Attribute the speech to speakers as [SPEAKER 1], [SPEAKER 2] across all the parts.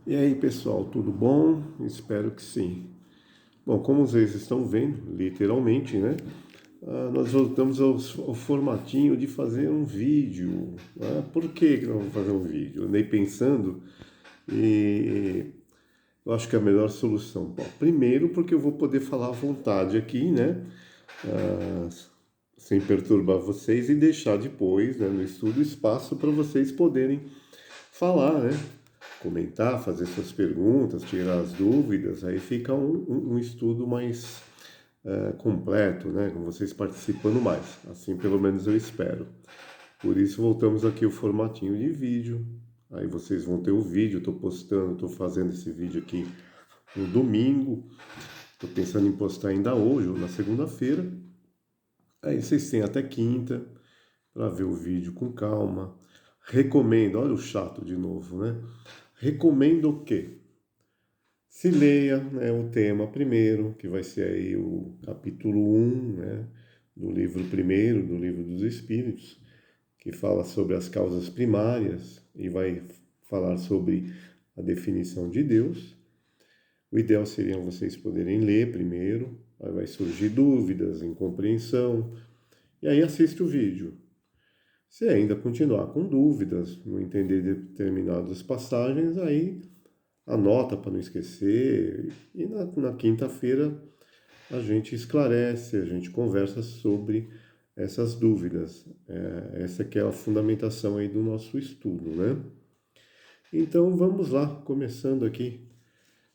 [SPEAKER 1] E aí, pessoal, tudo bom? Espero que sim. Bom, como vocês estão vendo, literalmente, né? Nós voltamos ao formatinho de fazer um vídeo, né? Por que nós vamos fazer um vídeo? Eu andei pensando e eu acho que é a melhor solução. Bom, primeiro, porque eu vou poder falar à vontade aqui, né? Ah, Sem perturbar vocês e deixar depois, né, no estudo, espaço para vocês poderem falar, né? Comentar, fazer suas perguntas, tirar as dúvidas, aí fica um estudo mais completo, né? Com vocês participando mais. Assim, pelo menos eu espero. Por isso, voltamos aqui ao formatinho de vídeo. Aí vocês vão ter o vídeo, estou postando, estou fazendo esse vídeo aqui no domingo. Estou pensando em postar ainda hoje ou na segunda-feira. Aí vocês têm até quinta para ver o vídeo com calma. Recomendo, olha o chato de novo, né? Recomendo o quê? Se leia, né, o tema primeiro, que vai ser aí o capítulo um, né, do livro primeiro, do livro dos Espíritos, que fala sobre as causas primárias e vai falar sobre a definição de Deus. O ideal seria vocês poderem ler primeiro, aí vai surgir dúvidas, incompreensão, e aí assiste o vídeo. Se ainda continuar com dúvidas, não entender determinadas passagens, aí anota para não esquecer. E na quinta-feira a gente esclarece, a gente conversa sobre essas dúvidas. Essa que é a fundamentação aí do nosso estudo, né? Então vamos lá, começando aqui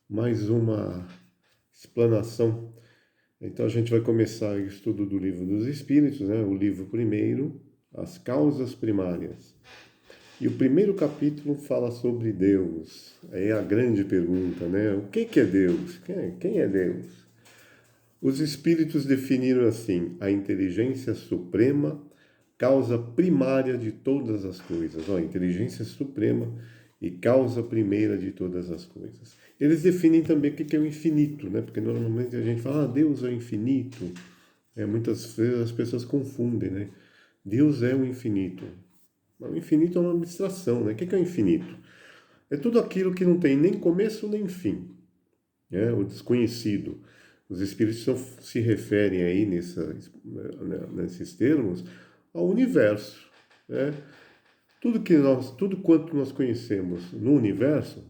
[SPEAKER 1] mais uma explanação. Então a gente vai começar o estudo do Livro dos Espíritos, né? O livro primeiro, as causas primárias. E o primeiro capítulo fala sobre Deus. É a grande pergunta, né? O que é Deus? Quem é Deus? Os espíritos definiram assim: a inteligência suprema, causa primária de todas as coisas. Ó, inteligência suprema e causa primeira de todas as coisas. Eles definem também o que é o infinito, né? Porque normalmente a gente fala, Deus é o infinito. Muitas vezes as pessoas confundem, né? Deus é o infinito. Mas o infinito é uma abstração, né? O que é o infinito? É tudo aquilo que não tem nem começo nem fim, né? O desconhecido. Os espíritos se referem aí nesses termos ao universo, né? Tudo quanto nós conhecemos no universo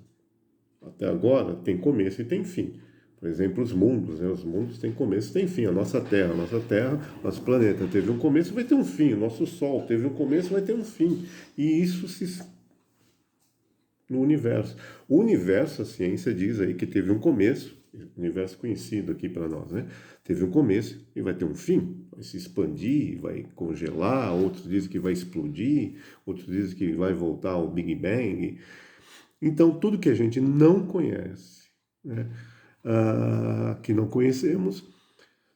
[SPEAKER 1] até agora tem começo e tem fim. Por exemplo, os mundos, né? Os mundos têm começo e têm fim. A nossa Terra, nosso planeta teve um começo, vai ter um fim. O nosso Sol teve um começo, vai ter um fim. E isso no universo. O universo, a ciência diz aí que teve um começo, universo conhecido aqui para nós, né? Teve um começo e vai ter um fim, vai se expandir, vai congelar, outros dizem que vai explodir, outros dizem que vai voltar ao Big Bang. Então, tudo que a gente não conhece, né, que não conhecemos,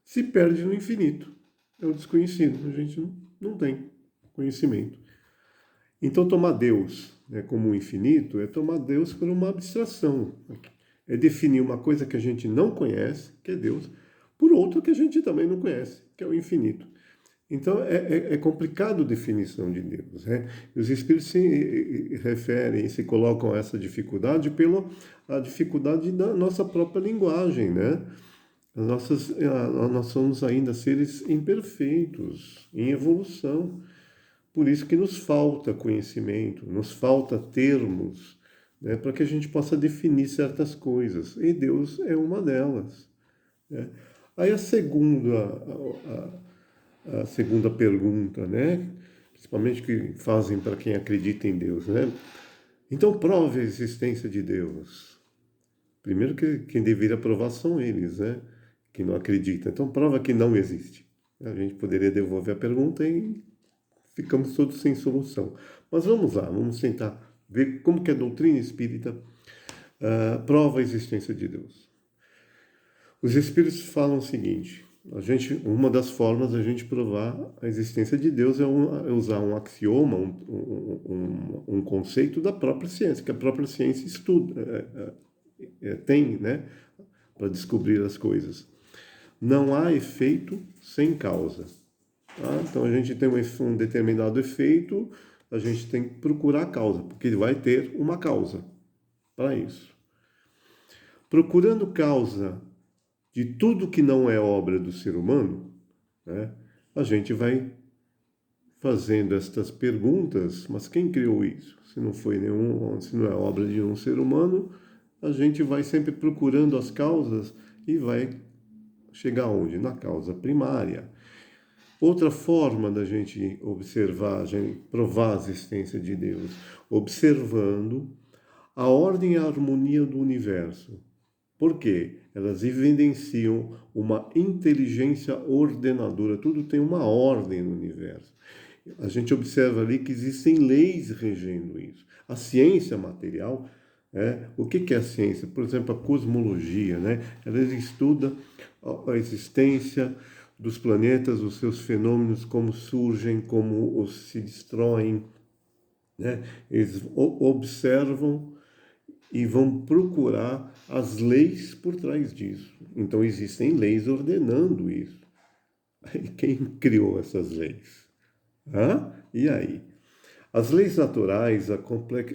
[SPEAKER 1] se perde no infinito. É o desconhecido, a gente não tem conhecimento. Então, tomar Deus, né, como um infinito é tomar Deus por uma abstração. É definir uma coisa que a gente não conhece, que é Deus, por outra que a gente também não conhece, que é o infinito. Então, é complicado a definição de Deus, né? E os espíritos se referem, se colocam a essa dificuldade pela a dificuldade da nossa própria linguagem, né? Nós somos ainda seres imperfeitos, em evolução. Por isso que nos falta conhecimento, nos falta termos, né, para que a gente possa definir certas coisas. E Deus é uma delas, né? Aí a segunda pergunta, né, principalmente que fazem para quem acredita em Deus, né? Então prove a existência de Deus. Primeiro que quem deveria provar são eles, né, que não acreditam. Então prova que não existe. A gente poderia devolver a pergunta e ficamos todos sem solução. Mas vamos lá, vamos tentar ver como que a doutrina espírita prova a existência de Deus. Os espíritos falam o seguinte: uma das formas da gente provar a existência de Deus é usar um axioma, um conceito da própria ciência, que a própria ciência estuda, tem, né, para descobrir as coisas. Não há efeito sem causa. Tá? Então a gente tem um determinado efeito, a gente tem que procurar a causa, porque vai ter uma causa para isso. procurando causa de tudo que não é obra do ser humano, né, a gente vai fazendo estas perguntas, mas quem criou isso? Se não foi nenhum, se não é obra de um ser humano, a gente vai sempre procurando as causas e vai chegar onde? Na causa primária. Outra forma da gente observar, a gente provar a existência de Deus, observando a ordem e a harmonia do universo. Por quê? Elas evidenciam uma inteligência ordenadora. Tudo tem uma ordem no universo. A gente observa ali que existem leis regendo isso. A ciência material, o que é a ciência? Por exemplo, a cosmologia, né? Ela estuda a existência dos planetas, os seus fenômenos, como surgem, como se destroem, né? Eles observam e vão procurar as leis por trás disso. Então existem leis ordenando isso. E quem criou essas leis? E aí? As leis naturais,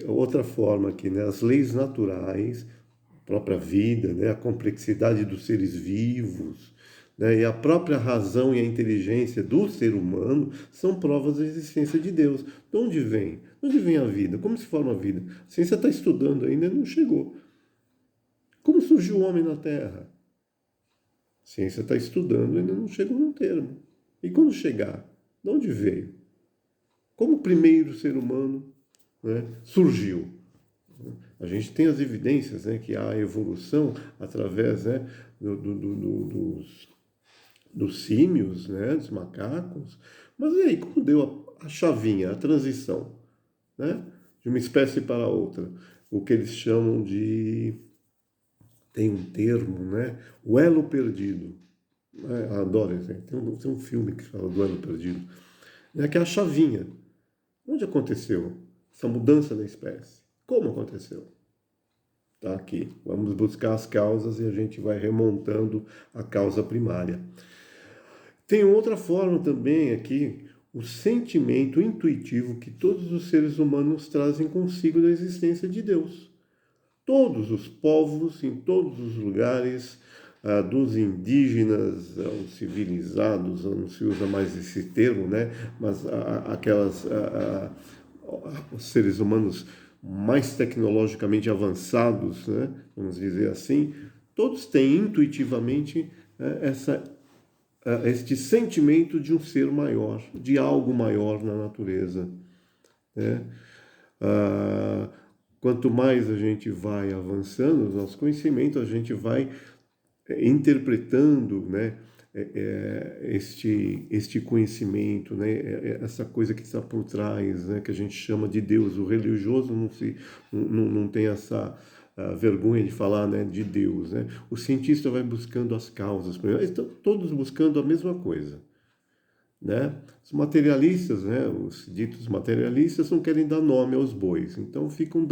[SPEAKER 1] outra forma aqui, né? As leis naturais, a própria vida, né? A complexidade dos seres vivos, né? E a própria razão e a inteligência do ser humano são provas da existência de Deus. De onde vem? De onde vem a vida? Como se forma a vida? A ciência está estudando ainda, não chegou. Como surgiu o homem na Terra? A ciência está estudando, ainda não chegou no termo. E quando chegar? De onde veio? Como o primeiro ser humano, né, surgiu? A gente tem as evidências, né, que há evolução através, né, dos símios, né, dos macacos. Mas e aí, como deu a chavinha, a transição, né, de uma espécie para outra? O que eles chamam de... Tem um termo, né, o elo perdido. Adoro isso. Tem um filme que fala do elo perdido. Que é a chavinha. Onde aconteceu essa mudança da espécie? Como aconteceu? Está aqui. Vamos buscar as causas e a gente vai remontando a causa primária. Tem outra forma também aqui, o sentimento intuitivo que todos os seres humanos trazem consigo da existência de Deus. Todos os povos, em todos os lugares, dos indígenas aos civilizados, não se usa mais esse termo, né? Mas os seres humanos mais tecnologicamente avançados, né? Vamos dizer assim, todos têm intuitivamente este sentimento de um ser maior, de algo maior na natureza, né? Quanto mais a gente vai avançando no nosso conhecimento, a gente vai interpretando, né, este conhecimento, né, essa coisa que está por trás, né, que a gente chama de Deus. O religioso não tem essa vergonha de falar, né, de Deus, né? O cientista vai buscando as causas, estão todos buscando a mesma coisa, né? Os materialistas, né, os ditos materialistas não querem dar nome aos bois, então ficam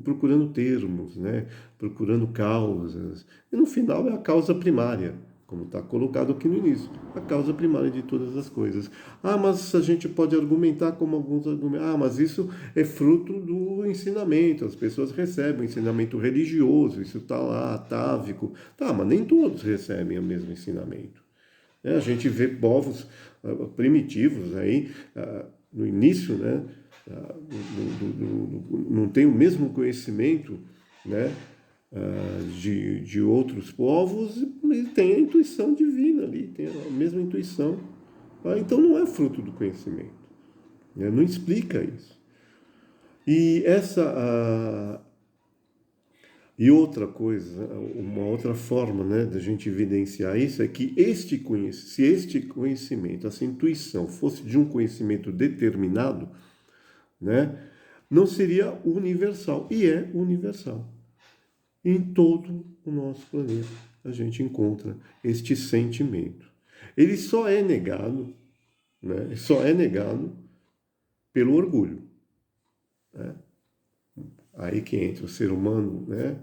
[SPEAKER 1] procurando termos, né, procurando causas, e no final é a causa primária, como está colocado aqui no início, a causa primária de todas as coisas. Mas a gente pode argumentar como alguns argumentam, mas isso é fruto do ensinamento, as pessoas recebem o ensinamento religioso, isso está lá, atávico, mas nem todos recebem o mesmo ensinamento. A gente vê povos primitivos aí, no início, né, não tem o mesmo conhecimento, né, de outros povos, e tem a intuição divina ali, tem a mesma intuição. Então não é fruto do conhecimento, né, não explica isso. E outra coisa, uma outra forma, né, da gente evidenciar isso é que se este conhecimento, essa intuição fosse de um conhecimento determinado, né, não seria universal. E é universal. Em todo o nosso planeta a gente encontra este sentimento. Ele só é negado, né, só é negado pelo orgulho, né? Aí que entra o ser humano, né?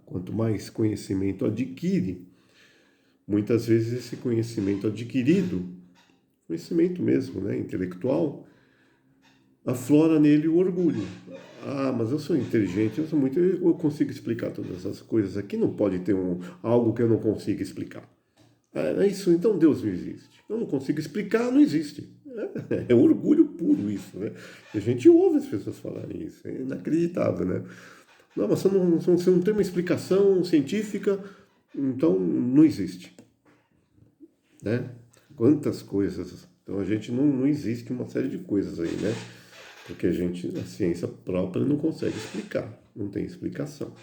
[SPEAKER 1] Quanto mais conhecimento adquire, muitas vezes esse conhecimento adquirido, conhecimento mesmo, né, intelectual, aflora nele o orgulho. Ah, mas eu sou inteligente, eu consigo explicar todas essas coisas aqui, não pode ter algo que eu não consiga explicar. É isso, então Deus não existe. Eu não consigo explicar, não existe. É orgulho puro isso, né? A gente ouve as pessoas falarem isso, é inacreditável, né? Não, mas você não tem uma explicação científica, então não existe, né? Quantas coisas. Então a gente não existe uma série de coisas aí, né? Porque a ciência própria não consegue explicar, não tem explicação.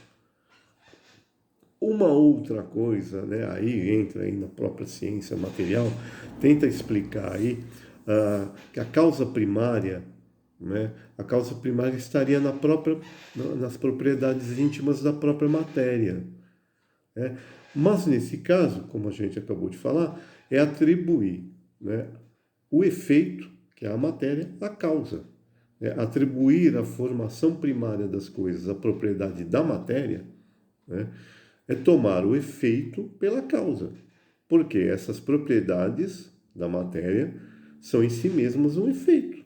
[SPEAKER 1] Uma outra coisa, né, aí entra aí na própria ciência material, tenta explicar aí que a causa primária, né, a causa primária estaria nas propriedades íntimas da própria matéria, né? Mas nesse caso, como a gente acabou de falar, é atribuir, né, o efeito, que é a matéria, à causa. Atribuir a formação primária das coisas à propriedade da matéria, né, é tomar o efeito pela causa, porque essas propriedades da matéria são em si mesmas um efeito.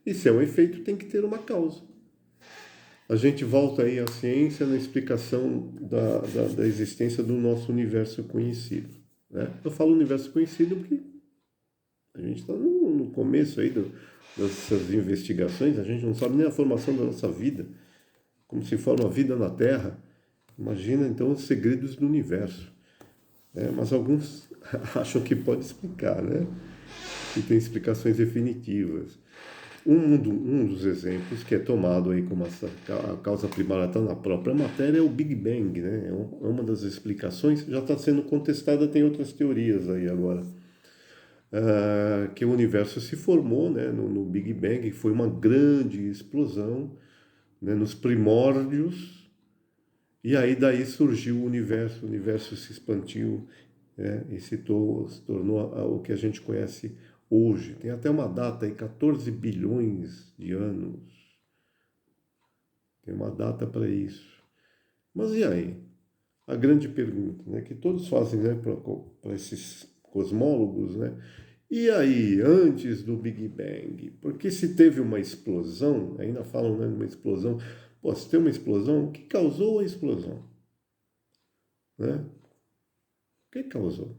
[SPEAKER 1] E se é um efeito, tem que ter uma causa. A gente volta aí à ciência na explicação da existência do nosso universo conhecido, né? Eu falo universo conhecido porque a gente está no começo aí dessas investigações, a gente não sabe nem a formação da nossa vida, como se forma a vida na Terra. Imagina então os segredos do universo, né? Mas alguns acham que pode explicar, né? Que tem explicações definitivas. Um dos exemplos que é tomado aí como a causa primária está na própria matéria é o Big Bang, né? É uma das explicações, já está sendo contestada, tem outras teorias aí agora. Que o universo se formou, né, no Big Bang, que foi uma grande explosão, né, nos primórdios, e aí daí surgiu o universo se expandiu, né, e se tornou o que a gente conhece hoje. Tem até uma data aí, 14 bilhões de anos. Tem uma data para isso. Mas e aí? A grande pergunta, né, que todos fazem, né, para esses cosmólogos, né? E aí, antes do Big Bang? Porque se teve uma explosão, ainda falam, né, uma explosão. Pô, se tem uma explosão, o que causou a explosão? Né? O que causou?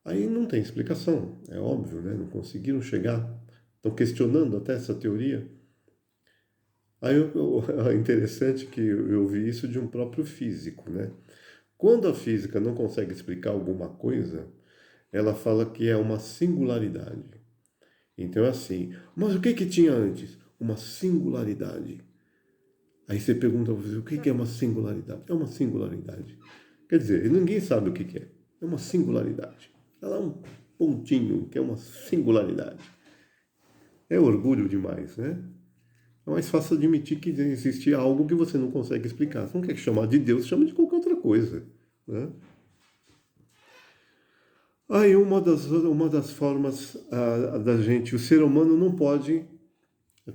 [SPEAKER 1] Aí não tem explicação, é óbvio, né? Não conseguiram chegar. Estão questionando até essa teoria. Aí é interessante que eu vi isso de um próprio físico, né? Quando a física não consegue explicar alguma coisa, ela fala que é uma singularidade. Então é assim, mas o que que tinha antes? Uma singularidade. Aí você pergunta para você, o que que é uma singularidade? É uma singularidade. Quer dizer, ninguém sabe o que que é. É uma singularidade. Ela é um pontinho que é uma singularidade. É orgulho demais, né? É mais fácil admitir que existe algo que você não consegue explicar. Você não quer chamar de Deus, chama de qualquer outra coisa, né? Aí uma das formas da gente, o ser humano não pode,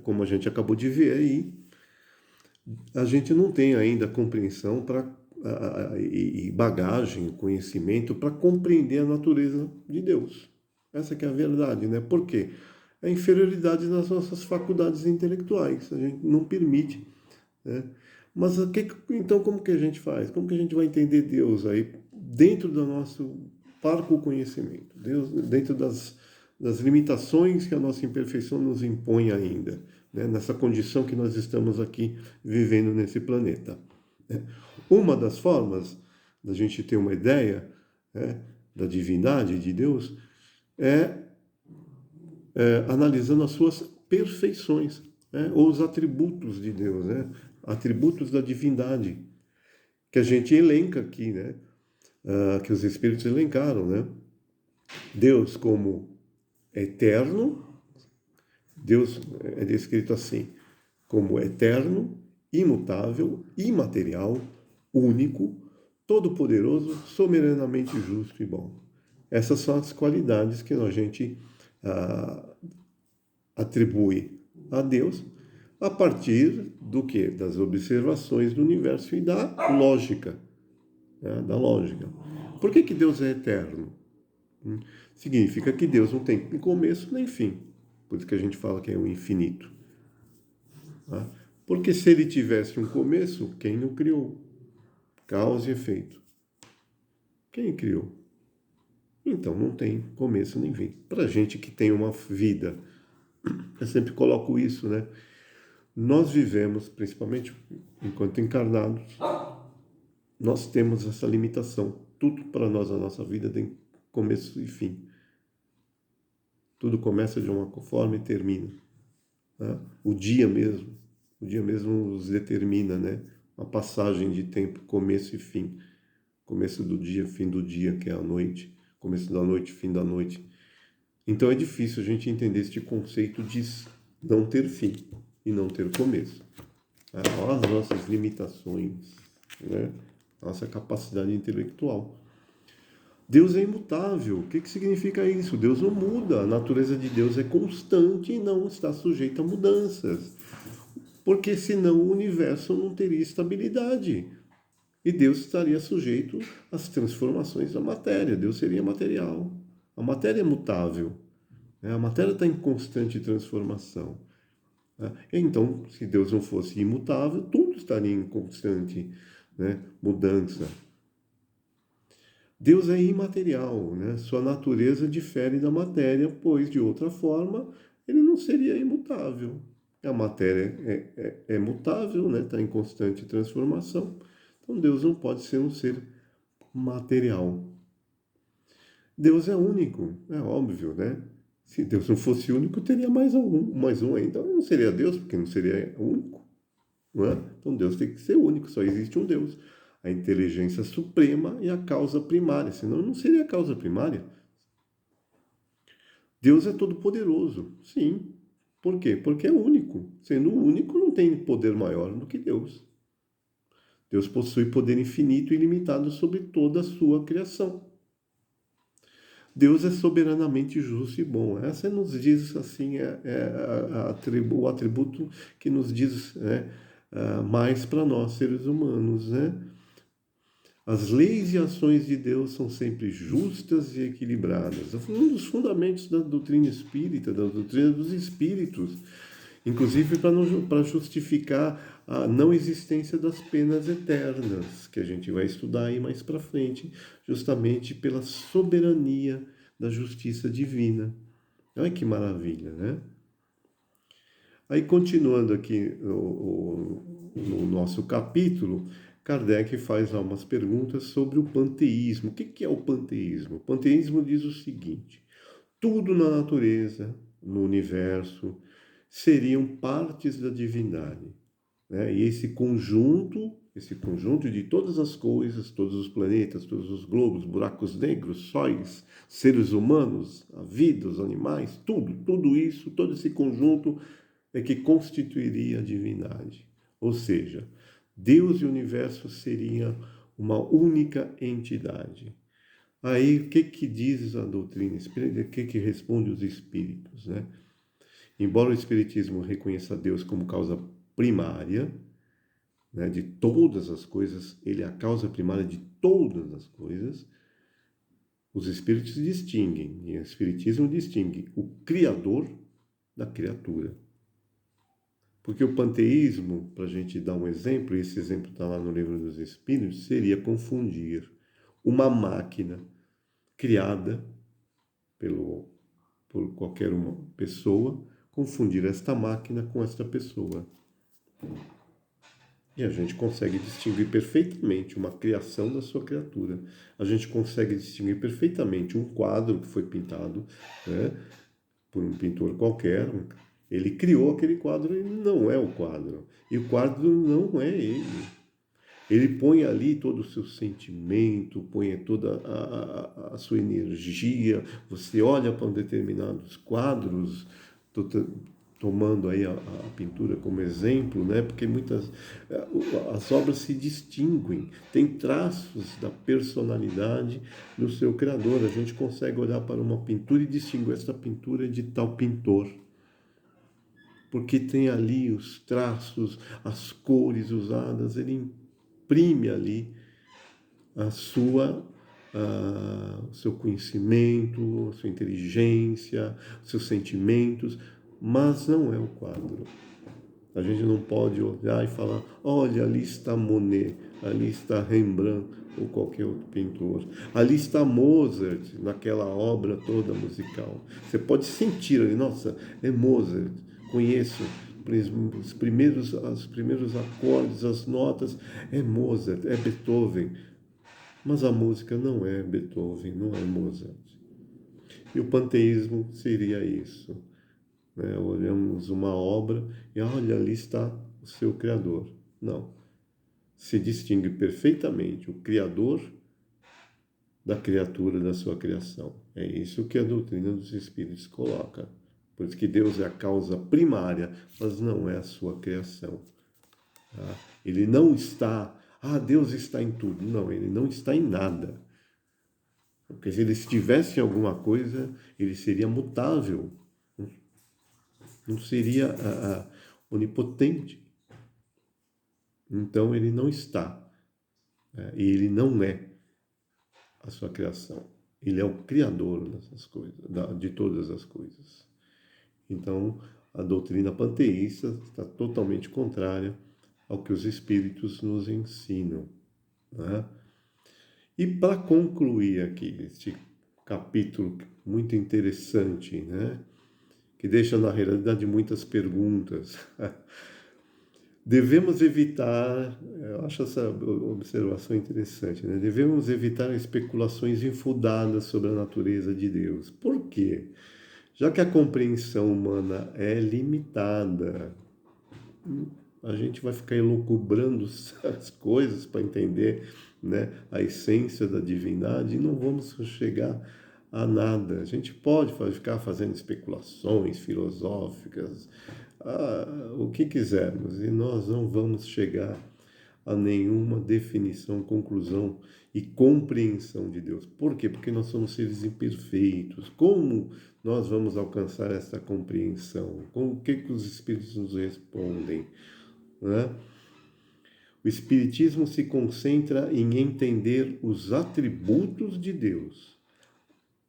[SPEAKER 1] como a gente acabou de ver aí, a gente não tem ainda compreensão e bagagem, conhecimento para compreender a natureza de Deus. Essa que é a verdade, né? Por quê? A inferioridade das nossas faculdades intelectuais. A gente não permite, né? Mas então como que a gente faz? Como que a gente vai entender Deus aí dentro do nosso parco conhecimento? Deus dentro das limitações que a nossa imperfeição nos impõe ainda, né? Nessa condição que nós estamos aqui vivendo nesse planeta, né? Uma das formas da gente ter uma ideia, né, da divindade de Deus é analisando as suas perfeições, né, ou os atributos de Deus, né, atributos da divindade, que a gente elenca aqui, né, que os Espíritos elencaram, né? Deus como eterno, Deus é descrito assim, como eterno, imutável, imaterial, único, todo-poderoso, soberanamente justo e bom. Essas são as qualidades que a gente atribui a Deus a partir do que? Das observações do universo e da lógica, né? Da lógica. Por que Deus é eterno? Significa que Deus não tem começo nem fim. Por isso que a gente fala que é o infinito. Tá? Porque se ele tivesse um começo, quem não criou? Causa e efeito. Quem criou? Então não tem começo nem fim. Para gente que tem uma vida, eu sempre coloco isso, né? Nós vivemos, principalmente enquanto encarnados, nós temos essa limitação. Tudo para nós, a nossa vida tem começo e fim. Tudo começa de uma forma e termina. Né? O dia mesmo nos determina, né? Uma passagem de tempo, começo e fim. Começo do dia, fim do dia, que é a noite. Começo da noite, fim da noite. Então é difícil a gente entender este conceito de não ter fim e não ter começo. Olha as nossas limitações, né? Nossa capacidade intelectual. Deus é imutável. O que significa isso? Deus não muda. A natureza de Deus é constante e não está sujeita a mudanças. Porque senão o universo não teria estabilidade. E Deus estaria sujeito às transformações da matéria. Deus seria material. A matéria é mutável. A matéria está em constante transformação. Então, se Deus não fosse imutável, tudo estaria em constante, né, mudança. Deus é imaterial, né? Sua natureza difere da matéria, pois, de outra forma, ele não seria imutável. A matéria é mutável, né? Está em constante transformação. Então, Deus não pode ser um ser material. Deus é único, é óbvio, né? Se Deus não fosse único, teria mais um ainda. Não seria Deus, porque não seria único, não é? Então Deus tem que ser único, só existe um Deus. A inteligência suprema e a causa primária, senão não seria a causa primária. Deus é todo-poderoso, sim. Por quê? Porque é único. Sendo único, não tem poder maior do que Deus. Deus possui poder infinito e ilimitado sobre toda a sua criação. Deus é soberanamente justo e bom. Essa nos diz assim o atributo que nos diz, né, mais para nós seres humanos, né? As leis e ações de Deus são sempre justas e equilibradas. Um dos fundamentos da doutrina espírita, da doutrina dos espíritos, inclusive para justificar a não existência das penas eternas, que a gente vai estudar aí mais para frente, justamente pela soberania da justiça divina. Olha que maravilha, né? Aí, continuando aqui no nosso capítulo, Kardec faz algumas perguntas sobre o panteísmo. O que é o panteísmo? O panteísmo diz o seguinte: tudo na natureza, no universo, seriam partes da divindade, né? E esse conjunto de todas as coisas, todos os planetas, todos os globos, buracos negros, sóis, seres humanos, a vida, os animais, tudo isso, todo esse conjunto é que constituiria a divindade. Ou seja, Deus e o universo seria uma única entidade. Aí, o que diz a doutrina espírita? O que responde os espíritos, né? Embora o espiritismo reconheça Deus como causa primária, né, de todas as coisas, ele é a causa primária de todas as coisas, os espíritos distinguem, e o espiritismo distingue o Criador da criatura. Porque o panteísmo, para a gente dar um exemplo, e esse exemplo está lá no Livro dos Espíritos, seria confundir uma máquina criada por qualquer uma pessoa, confundir esta máquina com esta pessoa. E a gente consegue distinguir perfeitamente uma criação da sua criatura. A gente consegue distinguir perfeitamente um quadro que foi pintado, né, por um pintor qualquer. Ele criou aquele quadro e não é o quadro. E o quadro não é ele. Ele põe ali todo o seu sentimento, põe toda a sua energia. Você olha para determinados quadros, tomando aí a pintura como exemplo, né? Porque as obras se distinguem, tem traços da personalidade do seu criador. A gente consegue olhar para uma pintura e distinguir esta pintura de tal pintor, porque tem ali os traços, as cores usadas, ele imprime ali o seu conhecimento, a sua inteligência, os seus sentimentos, mas não é o quadro. A gente não pode olhar e falar, olha, ali está Monet, ali está Rembrandt ou qualquer outro pintor. Ali está Mozart, naquela obra toda musical. Você pode sentir ali, nossa, é Mozart, conheço os primeiros acordes, as notas, é Mozart, é Beethoven. Mas a música não é Beethoven, não é Mozart. E o panteísmo seria isso, né? Olhamos uma obra e olha, ali está o seu Criador. Não. Se distingue perfeitamente o Criador da criatura da sua criação. É isso que a doutrina dos Espíritos coloca. Por isso que Deus é a causa primária, mas não é a sua criação. Tá? Ele não está, Deus está em tudo. Não, ele não está em nada. Porque se ele estivesse em alguma coisa, ele seria mutável, não seria onipotente. Então ele não está, e ele não é a sua criação. Ele é o criador dessas coisas, de todas as coisas. Então a doutrina panteísta está totalmente contrária ao que os espíritos nos ensinam, né? E para concluir aqui este capítulo muito interessante, né? Que deixa na realidade muitas perguntas. Devemos evitar, eu acho essa observação interessante, né? Devemos evitar especulações infundadas sobre a natureza de Deus. Por quê? Já que a compreensão humana é limitada, a gente vai ficar elucubrando as coisas para entender, né, a essência da divindade e não vamos chegar a nada. A gente pode ficar fazendo especulações filosóficas, o que quisermos, e nós não vamos chegar a nenhuma definição, conclusão e compreensão de Deus. Por quê? Porque nós somos seres imperfeitos. Como nós vamos alcançar essa compreensão? O que os Espíritos nos respondem, né? O Espiritismo se concentra em entender os atributos de Deus,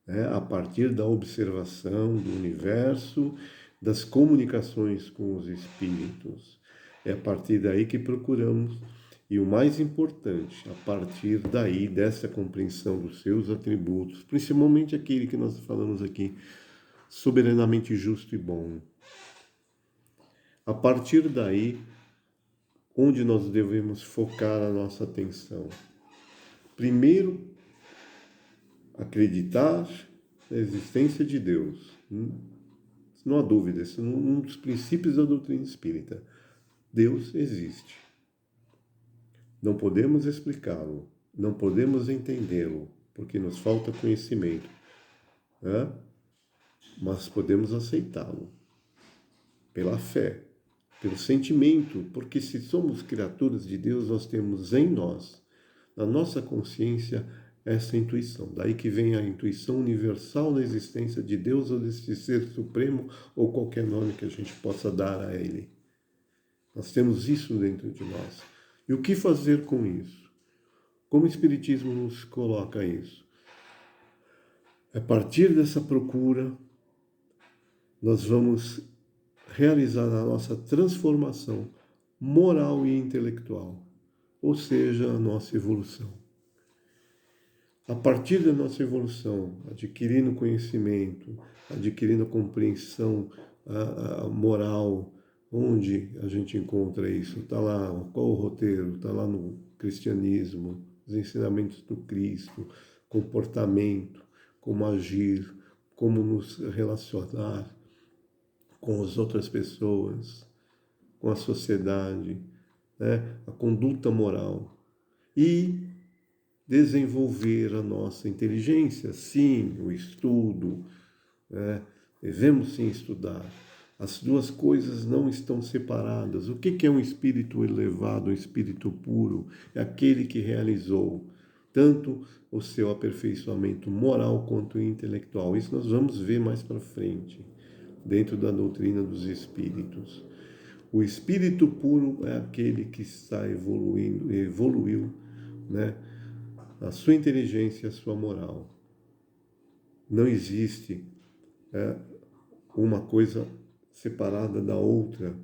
[SPEAKER 1] né? A partir da observação do universo, das comunicações com os Espíritos. É a partir daí que procuramos, e o mais importante, a partir daí, dessa compreensão dos seus atributos, principalmente aquele que nós falamos aqui, soberanamente justo e bom. A partir daí, onde nós devemos focar a nossa atenção? Primeiro, acreditar na existência de Deus. Não há dúvida, esse é um dos princípios da doutrina espírita. Deus existe. Não podemos explicá-lo, não podemos entendê-lo, porque nos falta conhecimento, né? Mas podemos aceitá-lo pela fé, pelo sentimento, porque se somos criaturas de Deus, nós temos em nós, na nossa consciência, essa intuição. Daí que vem a intuição universal da existência de Deus ou desse ser supremo ou qualquer nome que a gente possa dar a ele. Nós temos isso dentro de nós. E o que fazer com isso? Como o Espiritismo nos coloca isso? A partir dessa procura, nós vamos realizar a nossa transformação moral e intelectual, ou seja, a nossa evolução. A partir da nossa evolução, adquirindo conhecimento, adquirindo compreensão moral, onde a gente encontra isso? Está lá, qual o roteiro? Está lá no cristianismo, os ensinamentos do Cristo, comportamento, como agir, como nos relacionar com as outras pessoas, com a sociedade, né? A conduta moral. E desenvolver a nossa inteligência, sim, o estudo, né? Devemos sim estudar. As duas coisas não estão separadas. O que é um espírito elevado, um espírito puro? É aquele que realizou tanto o seu aperfeiçoamento moral quanto intelectual. Isso nós vamos ver mais para frente, dentro da doutrina dos espíritos. O espírito puro é aquele que está evoluiu, né? A sua inteligência e a sua moral. Não existe uma coisa separada da outra,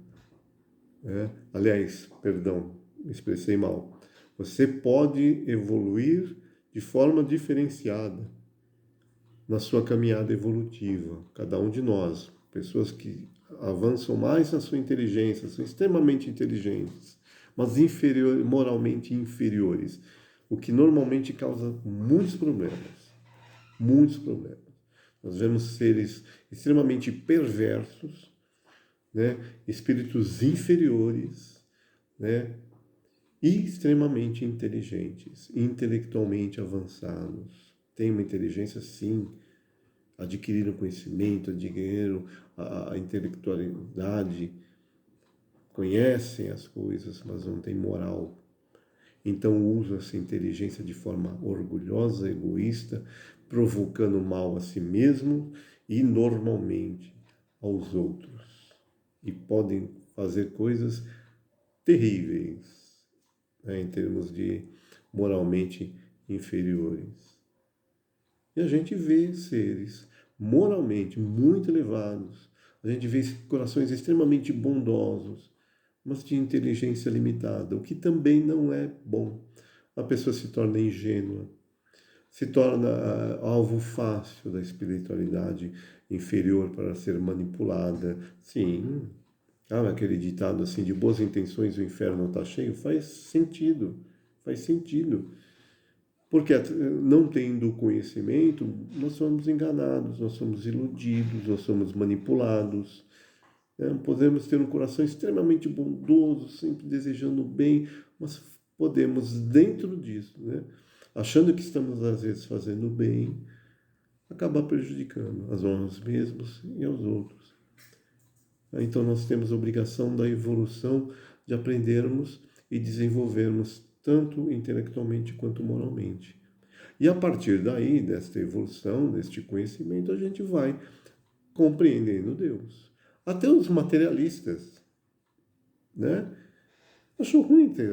[SPEAKER 1] né? Aliás, perdão, me expressei mal. Você pode evoluir de forma diferenciada na sua caminhada evolutiva. Cada um de nós, pessoas que avançam mais na sua inteligência, são extremamente inteligentes, mas moralmente inferiores, o que normalmente causa muitos problemas. Muitos problemas. Nós vemos seres extremamente perversos, né? Espíritos inferiores, né? E extremamente inteligentes, intelectualmente avançados. Têm uma inteligência, sim, adquiriram conhecimento, adquiriram a intelectualidade, conhecem as coisas, mas não têm moral. Então usam essa inteligência de forma orgulhosa, egoísta, provocando mal a si mesmo e normalmente aos outros. E podem fazer coisas terríveis, né, em termos de moralmente inferiores. E a gente vê seres moralmente muito elevados, a gente vê corações extremamente bondosos, mas de inteligência limitada, o que também não é bom. A pessoa se torna ingênua, se torna alvo fácil da espiritualidade inferior para ser manipulada. Sim, aquele ditado assim, de boas intenções o inferno está cheio, faz sentido, faz sentido. Porque não tendo conhecimento, nós somos enganados, nós somos iludidos, nós somos manipulados. Né? Podemos ter um coração extremamente bondoso, sempre desejando o bem, mas podemos, dentro disso, né, achando que estamos às vezes fazendo bem, acabar prejudicando a nós mesmos e aos outros. Então nós temos a obrigação da evolução, de aprendermos e desenvolvermos tanto intelectualmente quanto moralmente. E a partir daí, desta evolução, deste conhecimento, a gente vai compreendendo Deus. Até os materialistas, né? Acho ruim ter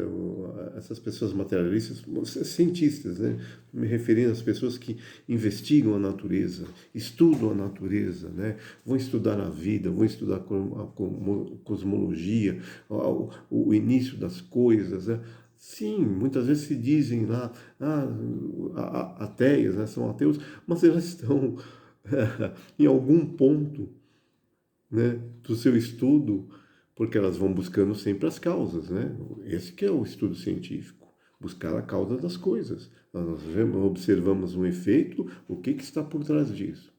[SPEAKER 1] essas pessoas materialistas, cientistas, né? Me referindo às pessoas que investigam a natureza, estudam a natureza, né? Vão estudar a vida, vão estudar a cosmologia, o início das coisas, né? Sim, muitas vezes se dizem lá, ateias, né? São ateus, mas elas estão em algum ponto, né, do seu estudo, porque elas vão buscando sempre as causas, né? Esse que é o estudo científico, buscar a causa das coisas. Nós observamos um efeito, o que está por trás disso?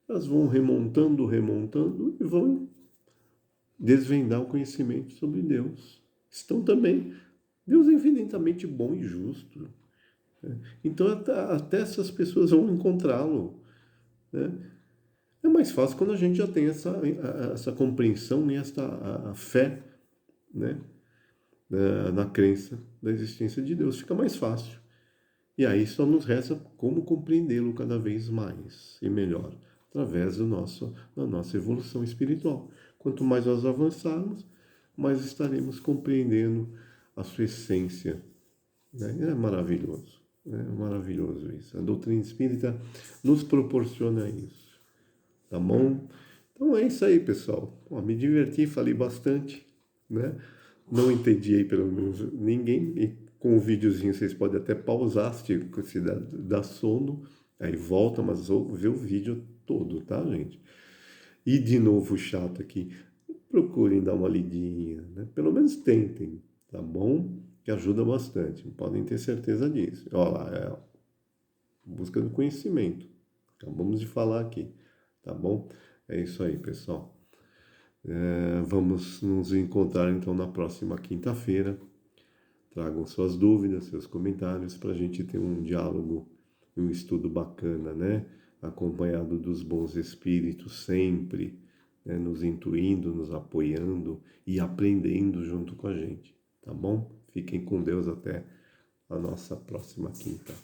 [SPEAKER 1] Elas vão remontando e vão desvendar o conhecimento sobre Deus. Estão também, Deus é infinitamente bom e justo, né? Então até essas pessoas vão encontrá-lo, né? É mais fácil quando a gente já tem essa compreensão e essa fé, né, na crença da existência de Deus. Fica mais fácil. E aí só nos resta como compreendê-lo cada vez mais e melhor, através da nossa evolução espiritual. Quanto mais nós avançarmos, mais estaremos compreendendo a sua essência, né? É maravilhoso. É maravilhoso isso. A doutrina espírita nos proporciona isso. Tá bom? Então é isso aí, pessoal. Me diverti, falei bastante, né? Não entendi aí pelo menos ninguém. E com o videozinho vocês podem até pausar, se dá sono, aí volta, mas vê o vídeo todo, tá, gente? E de novo chato aqui, procurem dar uma lidinha, né? Pelo menos tentem, tá bom? Que ajuda bastante, podem ter certeza disso. Olha lá, busca do conhecimento. Acabamos de falar aqui. Tá bom? É isso aí, pessoal. Vamos nos encontrar então na próxima quinta-feira. Tragam suas dúvidas, seus comentários para a gente ter um diálogo, um estudo bacana, né? Acompanhado dos bons espíritos sempre, né? Nos intuindo, nos apoiando e aprendendo junto com a gente. Tá bom? Fiquem com Deus até a nossa próxima quinta.